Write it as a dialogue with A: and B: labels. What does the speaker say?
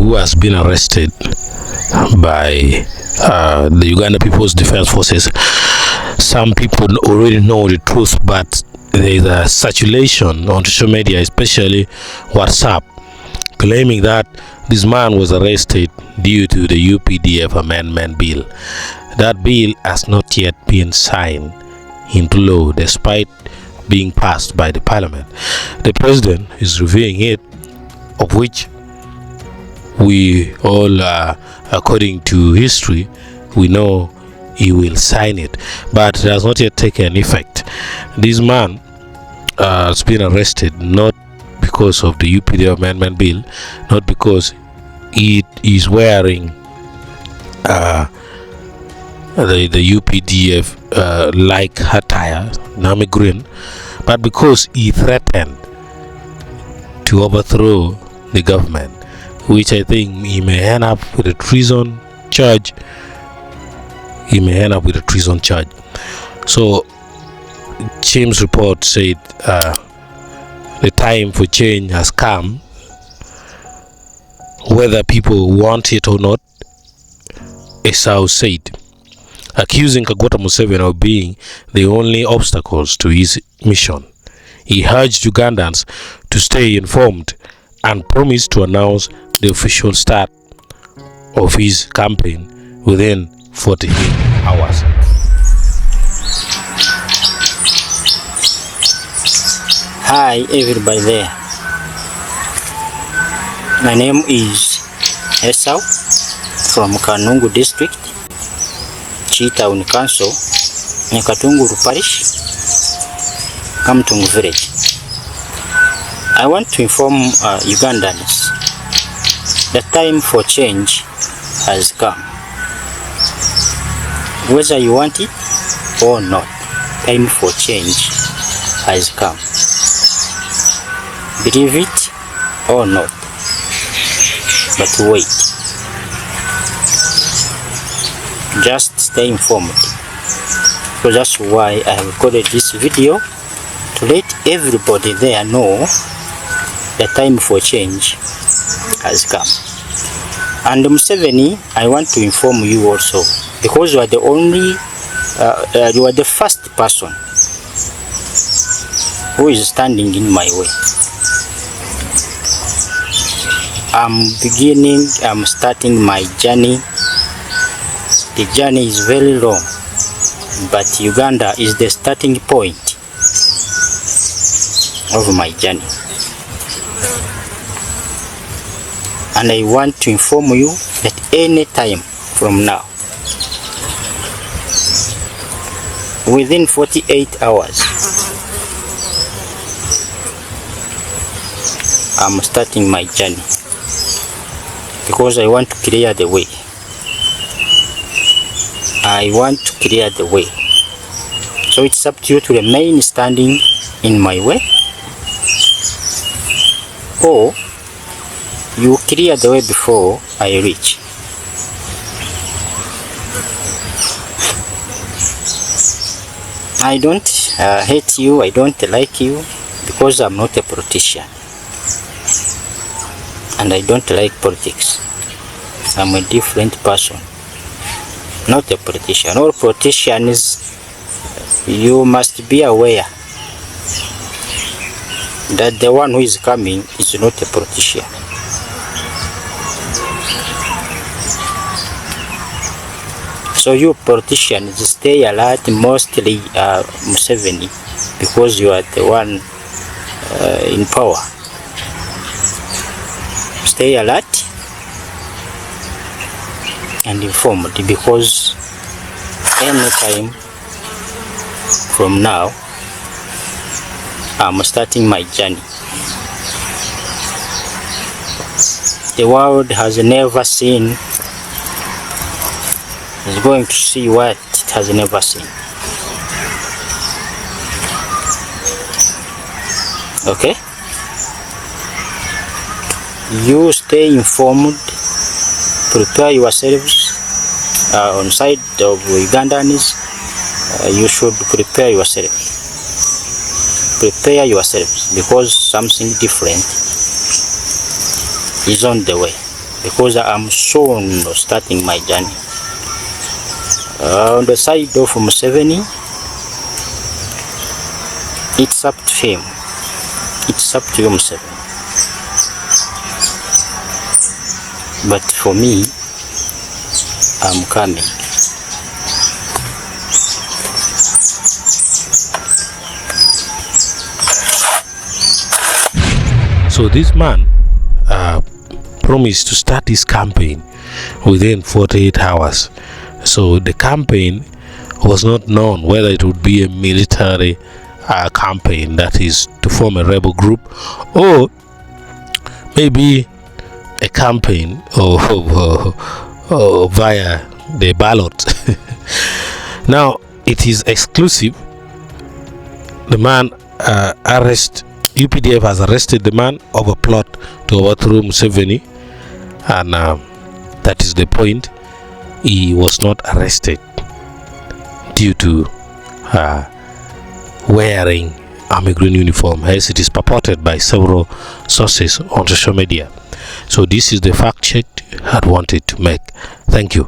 A: who has been arrested by the Uganda People's Defense Forces. Some people already know the truth, but there is a circulation on social media, especially WhatsApp, claiming that this man was arrested due to the UPDF amendment bill. That bill has not yet been signed into law despite being passed by the parliament. The president is reviewing it, of which we all, according to history, we know he will sign it, but it has not yet taken effect. This man has been arrested not because of the UPDF amendment bill, not because he is wearing the UPDF like attire, Nami green, but because he threatened to overthrow the government, which I think he may end up with a treason charge. So James' report said the time for change has come, whether people want it or not. Esau said, accusing Kagwata Museveni of being the only obstacles to his mission. He urged Ugandans to stay informed and promised to announce the official start of his campaign within 48 hours.
B: Hi everybody there. My name is Esau from Kanungu district, Chitown Council, Nyakatunguru Parish, Kamtungu village. I want to inform Ugandans the time for change has come. Whether you want it or not, time for change has come. Believe it or not, but wait. Just stay informed. So that's why I have recorded this video, to let everybody there know the time for change has come. And Museveni, I want to inform you also, because you are the only, you are the first person who is standing in my way. I'm starting my journey. The journey is very long, but Uganda is the starting point of my journey. And I want to inform you that any time from now, within 48 hours, I'm starting my journey, because I want to clear the way. I want to clear the way. So it's up to you to remain standing in my way, or you clear the way before I reach. I don't hate you, I don't like you, because I'm not a politician. And I don't like politics. I'm a different person, not a politician. All politicians, you must be aware that the one who is coming is not a politician. So you politicians stay alert, mostly Museveni, because you are the one in power. Stay alert and informed, because any time from now I'm starting my journey. The world has never seen, is going to see what it has never seen. Okay? You stay informed, prepare yourselves on side of Ugandans. You should prepare yourselves. Prepare yourselves, because something different is on the way. because I'm soon starting my journey. On the side of Museveni, it's up to him. It's up to you, Museveni. But for me, I'm coming.
A: So this man promised to start his campaign within 48 hours. So the campaign was not known whether it would be a military campaign, that is to form a rebel group, or maybe a campaign or via the ballot. Now it is exclusive. The man UPDF has arrested the man of a plot to overthrow Museveni, and that is the point. He was not arrested due to wearing army green uniform, as it is purported by several sources on social media. So this is the fact check I wanted to make. Thank you.